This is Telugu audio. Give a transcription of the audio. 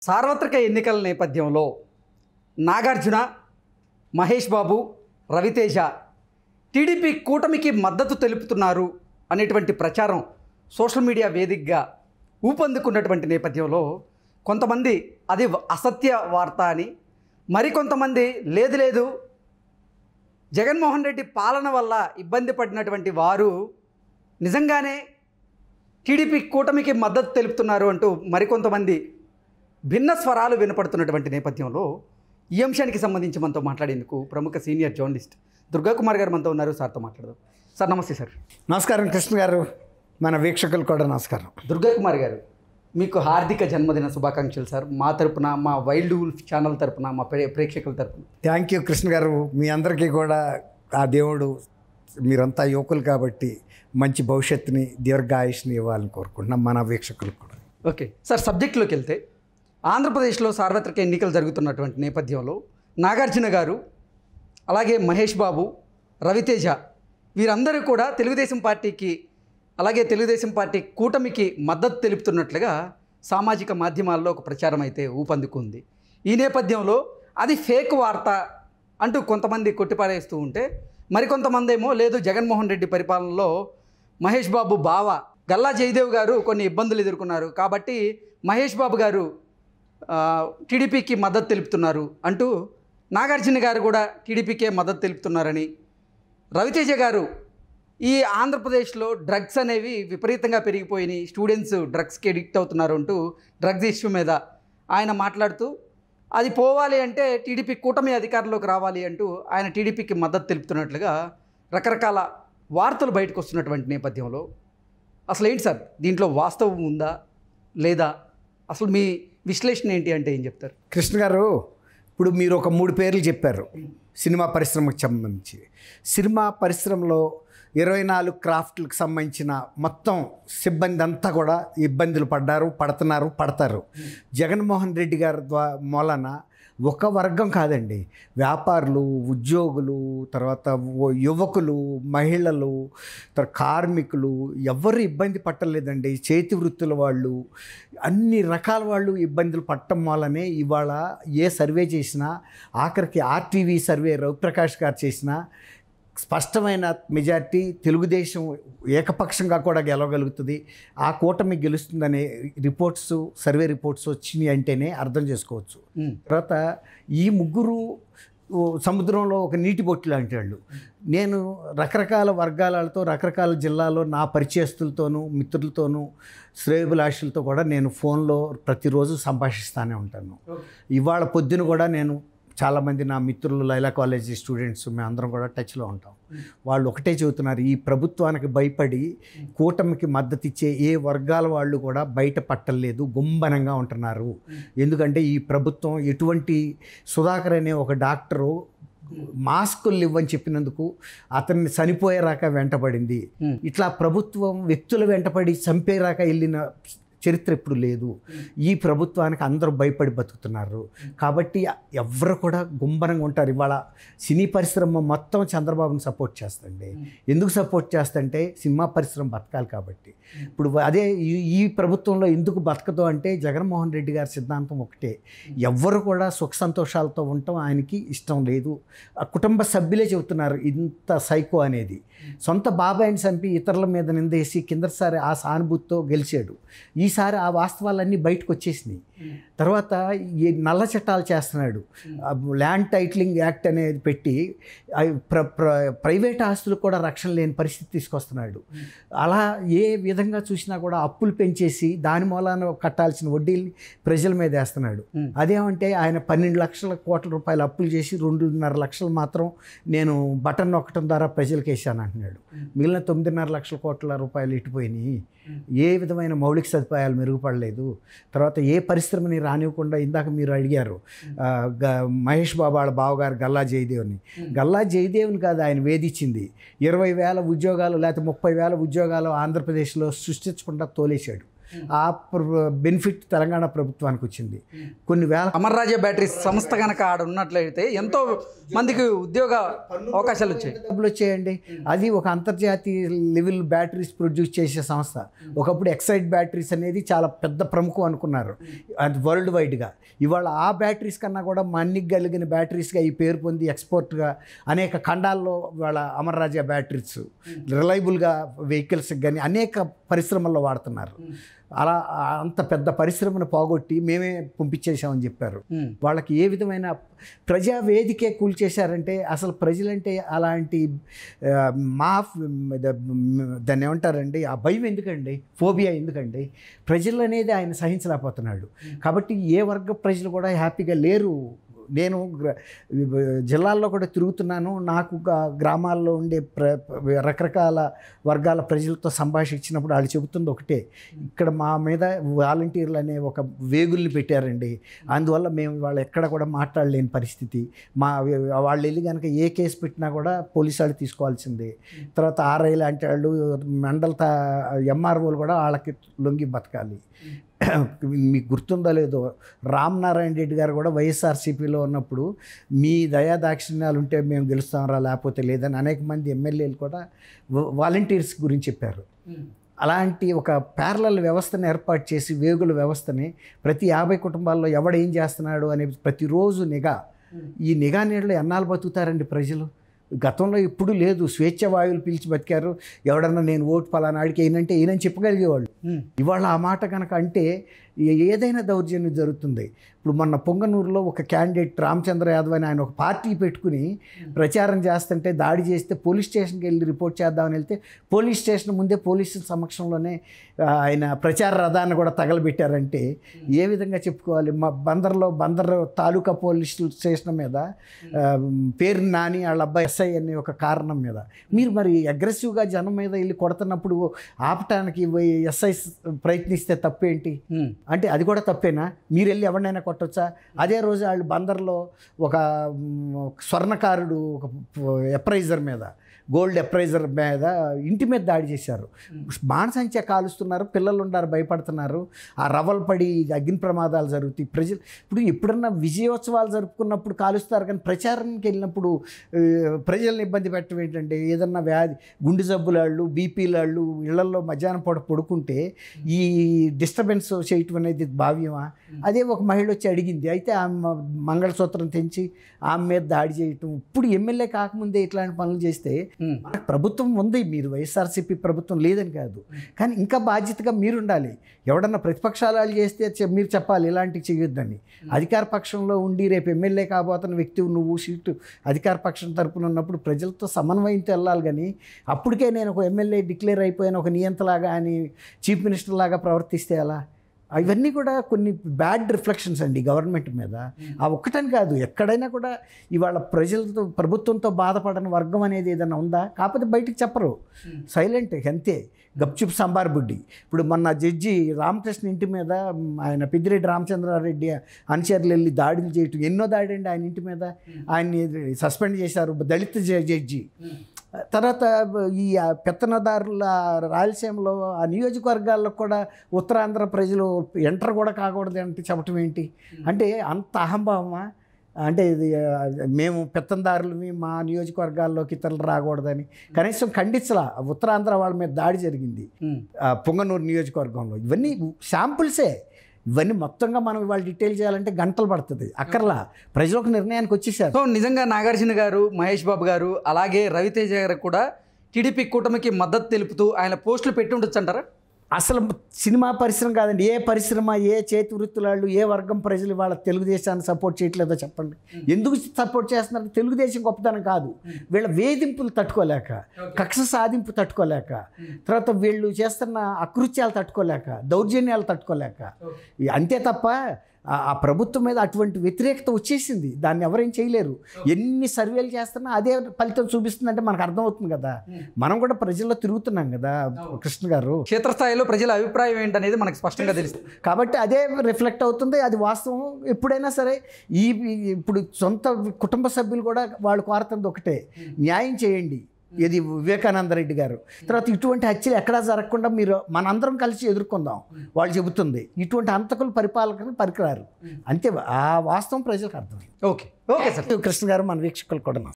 సార్వత్రిక ఎన్నికల నేపథ్యంలో నాగార్జున, మహేష్ బాబు, రవితేజ టీడీపీ కూటమికి మద్దతు తెలుపుతున్నారు అనేటువంటి ప్రచారం సోషల్ మీడియా వేదికగా ఊపందుకున్నటువంటి నేపథ్యంలో కొంతమంది అది అసత్య వార్త అని, మరికొంతమంది లేదు లేదు జగన్మోహన్ రెడ్డి పాలన వల్ల ఇబ్బంది పడినటువంటి వారు నిజంగానే టీడీపీ కూటమికి మద్దతు తెలుపుతున్నారు అంటూ మరికొంతమంది భిన్న స్వరాలు వినపడుతున్నటువంటి నేపథ్యంలో ఈ అంశానికి సంబంధించి మనతో మాట్లాడేందుకు ప్రముఖ సీనియర్ జర్నలిస్ట్ దుర్గా కుమార్ గారు మనతో ఉన్నారు. సార్తో మాట్లాడదాం. సార్ నమస్తే. సార్ నమస్కారం కృష్ణ గారు, మన వీక్షకులు కూడా నమస్కారం. దుర్గా కుమార్ గారు, మీకు హార్దిక జన్మదిన శుభాకాంక్షలు సార్. మా తరపున, మా వైల్డ్ వుల్ఫ్ ఛానల్ తరపున, మా ప్రేక్షకుల తరపున. థ్యాంక్ యూ కృష్ణ గారు. మీ అందరికీ కూడా ఆ దేవుడు, మీరంతా యువకులు కాబట్టి మంచి భవిష్యత్తుని, దీర్ఘాయుష్ని ఇవ్వాలని కోరుకుంటున్నాం మన వీక్షకులకు కూడా. ఓకే సార్, సబ్జెక్టులోకి వెళ్తే ఆంధ్రప్రదేశ్లో సార్వత్రిక ఎన్నికలు జరుగుతున్నటువంటి నేపథ్యంలో నాగార్జున గారు, అలాగే మహేష్ బాబు, రవితేజ వీరందరూ కూడా తెలుగుదేశం పార్టీకి, అలాగే తెలుగుదేశం పార్టీ కూటమికి మద్దతు తెలుపుతున్నట్లుగా సామాజిక మాధ్యమాల్లో ఒక ప్రచారం అయితే ఊపందుకుంది. ఈ నేపథ్యంలో అది ఫేక్ వార్త అంటూ కొంతమంది కొట్టిపారేస్తూ ఉంటే, మరికొంతమంది ఏమో లేదు జగన్మోహన్ రెడ్డి పరిపాలనలో మహేష్ బాబు బావ గల్లా జయదేవ్ గారు కొన్ని ఇబ్బందులు ఎదుర్కొన్నారు కాబట్టి మహేష్ బాబు గారు టీడీపీకి మద్దతు తెలుపుతున్నారు అంటూ, నాగార్జున గారు కూడా టీడీపీకే మద్దతు తెలుపుతున్నారని, రవితేజ గారు ఈ ఆంధ్రప్రదేశ్లో డ్రగ్స్ అనేవి విపరీతంగా పెరిగిపోయినాయి, స్టూడెంట్స్ డ్రగ్స్కి ఎడిక్ట్ అవుతున్నారు అంటూ డ్రగ్స్ ఇష్యూ మీద ఆయన మాట్లాడుతూ అది పోవాలి అంటే టీడీపీ కూటమి అధికారంలోకి రావాలి అంటూ ఆయన టీడీపీకి మద్దతు తెలుపుతున్నట్లుగా రకరకాల వార్తలు బయటకు వస్తున్నటువంటి నేపథ్యంలో అసలు ఏంటి సార్, దీంట్లో వాస్తవం ఉందా లేదా, అసలు మీ విశ్లేషణ ఏంటి అంటే ఏం చెప్తారు? కృష్ణ గారు, ఇప్పుడు మీరు ఒక 3 పేర్లు చెప్పారు సినిమా పరిశ్రమకు సంబంధించి. సినిమా పరిశ్రమలో 24 క్రాఫ్ట్లకు సంబంధించిన మొత్తం సిబ్బంది అంతా కూడా ఇబ్బందులు పడతారు. జగన్మోహన్ రెడ్డి గారి మూలన ఒక వర్గం కాదండి, వ్యాపారులు, ఉద్యోగులు, తర్వాత యువకులు, మహిళలు, కార్మికులు ఎవరు ఇబ్బంది పట్టలేదండి. చేతి వృత్తుల వాళ్ళు, అన్ని రకాల వాళ్ళు ఇబ్బందులు పట్టడం వల్లనే ఇవాళ ఏ సర్వే చేసినా, ఆఖరికి ఆర్టీవీ సర్వే రవిప్రకాష్ గారు చేసినా స్పష్టమైన మెజార్టీ తెలుగుదేశం ఏకపక్షంగా కూడా గెలవగలుగుతుంది, ఆ కూటమి గెలుస్తుందనే సర్వే రిపోర్ట్స్ వచ్చినాయి అంటేనే అర్థం చేసుకోవచ్చు. తర్వాత ఈ ముగ్గురు సముద్రంలో ఒక నీటి బొట్టు లాంటి వాళ్ళు. నేను రకరకాల వర్గాలతో, రకరకాల జిల్లాలో నా పరిచయస్తులతోనూ, మిత్రులతోనూ, శ్రేయోభిలాషులతో కూడా నేను ఫోన్లో ప్రతిరోజు సంభాషిస్తూనే ఉంటాను. ఇవాళ పొద్దున కూడా నేను చాలామంది నా మిత్రులు, లైలా కాలేజీ స్టూడెంట్స్, మేము అందరం కూడా టచ్లో ఉంటాం. వాళ్ళు ఒకటే చెబుతున్నారు, ఈ ప్రభుత్వానికి భయపడి కూటమికి మద్దతు ఇచ్చే ఏ వర్గాల వాళ్ళు కూడా బయట పట్టలేదు, గుంబనంగా ఉంటున్నారు. ఎందుకంటే ఈ ప్రభుత్వం ఎటువంటి సుధాకర్ అనే ఒక డాక్టరు మాస్కులు ఇవ్వని చెప్పినందుకు అతన్ని చనిపోయేరాక వెంటబడింది. ఇట్లా ప్రభుత్వం వ్యక్తుల వెంటపడి చంపేరాక వెళ్ళిన చరిత్ర ఎప్పుడు లేదు. ఈ ప్రభుత్వానికి అందరూ భయపడి బతుకుతున్నారు కాబట్టి ఎవరు కూడా గుంబనంగా ఉంటారు. ఇవాళ సినీ పరిశ్రమ మొత్తం చంద్రబాబుని సపోర్ట్ చేస్తండి. ఎందుకు సపోర్ట్ చేస్తంటే సినిమా పరిశ్రమ బతకాలి కాబట్టి. ఇప్పుడు అదే ఈ ప్రభుత్వంలో ఎందుకు బతకదు అంటే జగన్మోహన్ రెడ్డి గారి సిద్ధాంతం ఒకటే, ఎవ్వరు కూడా సుఖ సంతోషాలతో ఉండటం ఆయనకి ఇష్టం లేదు. ఆ కుటుంబ సభ్యులే చెబుతున్నారు ఇంత సైకో అనేది. సొంత బాబాయిని చంపి ఇతరుల మీద నిందేసి కిందసారి ఆ సానుభూతితో గెలిచాడు. ఈసారి ఆ వాస్తవాలన్నీ బయటకు వచ్చేసినాయి. తర్వాత ఈ నల్ల చట్టాలు చేస్తున్నాడు, ల్యాండ్ టైటిలింగ్ యాక్ట్ అనేది పెట్టి ప్రైవేట్ ఆస్తులకు కూడా రక్షణ లేని పరిస్థితి తీసుకొస్తున్నాడు. అలా ఏ విధంగా చూసినా కూడా అప్పులు పెంచేసి దాని మూలాన కట్టాల్సిన వడ్డీని ప్రజల మీద వేస్తున్నాడు. అదేమంటే ఆయన 12 లక్షల కోట్ల రూపాయలు అప్పులు చేసి 2.5 లక్షలు మాత్రం నేను బటన్ నొక్కటం ద్వారా ప్రజలకు వేసాను అంటున్నాడు. మిగిలిన 9.5 లక్షల కోట్ల రూపాయలు ఇటుపోయినాయి. ఏ విధమైన మౌలిక సదుపాయాలు మెరుగుపడలేదు. తర్వాత ఏ పరిశ్రమని రానివ్వకుండా, ఇందాక మీరు అడిగారు మహేష్ బాబు వాళ్ళ బావగారు గల్లా జయదేవ్ని కాదు ఆయన వేధించింది, 20,000 ఉద్యోగాలు లేకపోతే 30,000 ఉద్యోగాలు ఆంధ్రప్రదేశ్లో సృష్టించకుండా తోలేశాడు. ఆ బెనిఫిట్ తెలంగాణ ప్రభుత్వానికి వచ్చింది. కొన్ని వేల అమర్ రాజా బ్యాటరీస్ సంస్థ కనుక ఆడ ఉన్నట్లయితే ఎంతో మందికి ఉద్యోగ అవకాశాలు వచ్చాయి. డబ్బులు వచ్చాయండి. అది ఒక అంతర్జాతీయ లెవెల్ బ్యాటరీస్ ప్రొడ్యూస్ చేసే సంస్థ. ఒకప్పుడు ఎక్సైడ్ బ్యాటరీస్ అనేది చాలా పెద్ద ప్రముఖం అనుకున్నారు అది వరల్డ్ వైడ్గా. ఇవాళ ఆ బ్యాటరీస్ కన్నా కూడా మన్నిక కలిగిన బ్యాటరీస్గా ఈ పేరు పొంది ఎక్స్పోర్ట్గా అనేక ఖండాల్లో వాళ్ళ అమర్ రాజా బ్యాటరీస్ రిలయబుల్గా వెహికల్స్కి కానీ అనేక పరిశ్రమల్లో వాడుతున్నారు. అలా అంత పెద్ద పరిశ్రమను పోగొట్టి మేమే పంపించేసామని చెప్పారు. వాళ్ళకి ఏ విధమైన ప్రజా వేదికే కూల్చేశారంటే అసలు ప్రజలంటే అలాంటి దాన్ని ఏమంటారండి, ఆ భయం ఎందుకండి, ఫోబియా ఎందుకండి? ప్రజలు అనేది ఆయన సహించలేకపోతున్నాడు. కాబట్టి ఏ వర్గ ప్రజలు కూడా హ్యాపీగా లేరు. నేను జిల్లాల్లో కూడా తిరుగుతున్నాను. నాకు గ్రామాల్లో ఉండే రకరకాల వర్గాల ప్రజలతో సంభాషించినప్పుడు వాళ్ళు చెబుతుంది ఒకటే, ఇక్కడ మా మీద వాలంటీర్లు అనే ఒక వేగుల్ని పెట్టారండి, అందువల్ల మేము వాళ్ళు ఎక్కడ కూడా మాట్లాడలేని పరిస్థితి. వాళ్ళు వెళ్ళి కనుక ఏ కేసు పెట్టినా కూడా పోలీసు వాళ్ళు తీసుకోవాల్సిందే. తర్వాత ఆర్ఐ లాంటి వాళ్ళు మండల ఎంఆర్ఓలు కూడా వాళ్ళకి లొంగి బతకాలి. మీకు గుర్తుందో లేదో, రామనారాయణ రెడ్డి గారు కూడా వైఎస్ఆర్సీపీలో ఉన్నప్పుడు మీ దయా దాక్షిణ్యాలు ఉంటే మేము గెలుస్తాంరా లేకపోతే లేదని అనేక మంది ఎమ్మెల్యేలు కూడా వాలంటీర్స్ గురించి చెప్పారు. అలాంటి ఒక ప్యారలల్ వ్యవస్థను ఏర్పాటు చేసి వేగుల వ్యవస్థని ప్రతి 50 కుటుంబాల్లో ఎవడేం చేస్తున్నాడు అనే ప్రతిరోజు నిఘా. ఈ నిఘా నీడలో ఎన్నాళ్ళు బతుకుతారండి ప్రజలు? గతంలో ఎప్పుడు లేదు. స్వేచ్ఛ వాయువులు పీల్చి బతికారు. ఎవడన్నా నేను ఓటు పలానాడికి అయినంటే ఈయనని చెప్పగలిగేవాళ్ళు. ఇవాళ ఆ మాట కనుక అంటే ఏదైనా దౌర్జన్యం జరుగుతుంది. ఇప్పుడు మొన్న పొంగనూరులో ఒక క్యాండిడేట్ రామచంద్ర యాదవ్ అని ఆయన ఒక పార్టీ పెట్టుకుని ప్రచారం చేస్తుంటే దాడి చేస్తే పోలీస్ స్టేషన్కి వెళ్ళి రిపోర్ట్ చేద్దామని వెళ్తే పోలీస్ స్టేషన్ ముందే పోలీసుల సమక్షంలోనే ఆయన ప్రచార రథాన్ని కూడా తగలబెట్టారంటే ఏ విధంగా చెప్పుకోవాలి? మా బందర్ తాలూకా పోలీస్ స్టేషన్ మీద పేరు నాని వాళ్ళ అబ్బాయి ఎస్ఐ అనే ఒక కారణం మీద మీరు మరి అగ్రెసివ్గా జనం మీద వెళ్ళి కొడుతున్నప్పుడు ఆపటానికి ఎస్ఐ ప్రయత్నిస్తే తప్పేంటి? అంటే అది కూడా తప్పేనా? మీరు వెళ్ళి ఎవరినైనా కొట్టొచ్చా? అదే రోజు వాళ్ళు బందర్లో ఒక స్వర్ణకారుడు ఒక ఎప్రైజర్ మీద, గోల్డ్ ఎప్రైజర్ మీద ఇంటి మీద దాడి చేశారు. బాణసంచా కాలుస్తున్నారు, పిల్లలు ఉన్నారు, భయపడుతున్నారు. ఆ రవ్వలు పడి అగ్ని ప్రమాదాలు జరుగుతాయి. ప్రజలు ఇప్పుడు ఎప్పుడన్నా విజయోత్సవాలు జరుపుకున్నప్పుడు కాలుస్తారు, కానీ ప్రచారానికి వెళ్ళినప్పుడు ప్రజల్ని ఇబ్బంది పెట్టడం ఏంటంటే, ఏదన్నా వ్యాధి గుండె జబ్బులాళ్ళు, బీపీలాళ్ళు ఇళ్లలో మధ్యాహ్నం పూట పడుకుంటే ఈ డిస్టర్బెన్స్ చేయటం అనేది భావ్యమా? అదే ఒక మహిళ వచ్చి అడిగింది, అయితే ఆమె మంగళసూత్రం తెంచి ఆమె మీద దాడి చేయటం. ఇప్పుడు ఎమ్మెల్యే కాకముందే ఇట్లాంటి పనులు చేస్తే మనకు ప్రభుత్వం ఉంది, మీరు వైఎస్ఆర్సీపీ ప్రభుత్వం లేదని కాదు, కానీ ఇంకా బాధ్యతగా మీరు ఉండాలి. ఎవడన్నా ప్రతిపక్షాలు చేస్తే మీరు చెప్పాలి ఇలాంటివి చేయొద్దని. అధికార పక్షంలో ఉండి రేపు ఎమ్మెల్యే కాబోతున్న వ్యక్తి నువ్వు సీటు అధికార పక్షం తరపున ఉన్నప్పుడు ప్రజలతో సమన్వయంతో వెళ్ళాలి. కానీ అప్పటికే నేను ఒక ఎమ్మెల్యే డిక్లేర్ అయిపోయిన ఒక నియంతలాగా అని చీఫ్ మినిస్టర్ లాగా ప్రవర్తిస్తే అలా ఇవన్నీ కూడా కొన్ని బ్యాడ్ రిఫ్లెక్షన్స్ అండి గవర్నమెంట్ మీద. ఆ ఒక్కటని కాదు, ఎక్కడైనా కూడా ఇవాళ ప్రజలతో ప్రభుత్వంతో బాధపడని వర్గం అనేది ఏదైనా ఉందా? కాకపోతే బయటికి చెప్పరు, సైలెంట్ అంతే, గప్చుప్ సంబార్ బుడ్డి. ఇప్పుడు మొన్న జడ్జి రామకృష్ణ ఇంటి మీద ఆయన పెద్దిరెడ్డి రామచంద్రారెడ్డి అనుచరులు వెళ్ళి దాడులు చేయటం, ఎన్నో దాడి అండి ఆయన ఇంటి మీద. ఆయన్ని సస్పెండ్ చేశారు, దళిత జడ్జి. తర్వాత ఈ పెత్తనదారుల రాయలసీమలో ఆ నియోజకవర్గాల్లో కూడా ఉత్తరాంధ్ర ప్రజలు ఎంటర్ కూడా కాకూడదు అంటే చెప్పటం ఏంటి? అంటే అంత అహంభావమా? అంటే ఇది మేము పెత్తందారులవి మా నియోజకవర్గాల్లోకి ఇతరులు రాకూడదని కనీసం ఖండించలా. ఉత్తరాంధ్ర వాళ్ళ మీద దాడి జరిగింది పొంగనూరు నియోజకవర్గంలో. ఇవన్నీ శాంపుల్సే. ఇవన్నీ మొత్తంగా మనం ఇవాళ డీటెయిల్ చేయాలంటే గంటలు పడుతుంది. అక్కర్లా, ప్రజలు ఒక నిర్ణయానికి వచ్చేసారు. సో నిజంగా నాగార్జున గారు, మహేష్ బాబు గారు, అలాగే రవితేజ గారు కూడా టీడీపీ కూటమికి మద్దతు తెలుపుతూ ఆయన పోస్టులు పెట్టి ఉండొచ్చు అంటారా? అసలు సినిమా పరిశ్రమ కాదండి, ఏ పరిశ్రమ, ఏ చేతి వృత్తులాళ్ళు, ఏ వర్గం ప్రజలు వాళ్ళ తెలుగుదేశాన్ని సపోర్ట్ చేయట్లేదో చెప్పండి. ఎందుకు సపోర్ట్ చేస్తున్నారు? తెలుగుదేశం గొప్పతనం కాదు, వీళ్ళ వేధింపులు తట్టుకోలేక, కక్ష సాధింపు తట్టుకోలేక, తర్వాత వీళ్ళు చేస్తున్న అకృత్యాలు తట్టుకోలేక, దౌర్జన్యాలు తట్టుకోలేక. అంతే తప్ప ఆ ప్రభుత్వం మీద అటువంటి వ్యతిరేకత వచ్చేసింది, దాన్ని ఎవరేం చేయలేరు. ఎన్ని సర్వేలు చేస్తున్నా అదే ఫలితం చూపిస్తుందంటే మనకు అర్థమవుతుంది కదా. మనం కూడా ప్రజల్లో తిరుగుతున్నాం కదా కృష్ణ గారు. క్షేత్రస్థాయిలో ప్రజల అభిప్రాయం ఏంటనేది మనకు స్పష్టంగా తెలుస్తుంది కాబట్టి అదే రిఫ్లెక్ట్ అవుతుంది, అది వాస్తవం. ఎప్పుడైనా సరే ఇప్పుడు సొంత కుటుంబ సభ్యులు కూడా వాళ్ళు కోరుతుంది ఒకటే, న్యాయం చేయండి. ఇది వివేకానంద రెడ్డి గారు. తర్వాత ఇటువంటి హత్యలు ఎక్కడా జరగకుండా మీరు మనందరం కలిసి ఎదుర్కొందాం వాళ్ళు చెబుతుంది. ఇటువంటి హంతకులు పరిపాలకులు పరికరారు అంతే. ఆ వాస్తవం ప్రజలకు అర్థం. Okay okay sir. కృష్ణ గారు మన వీక్షకులు కూడా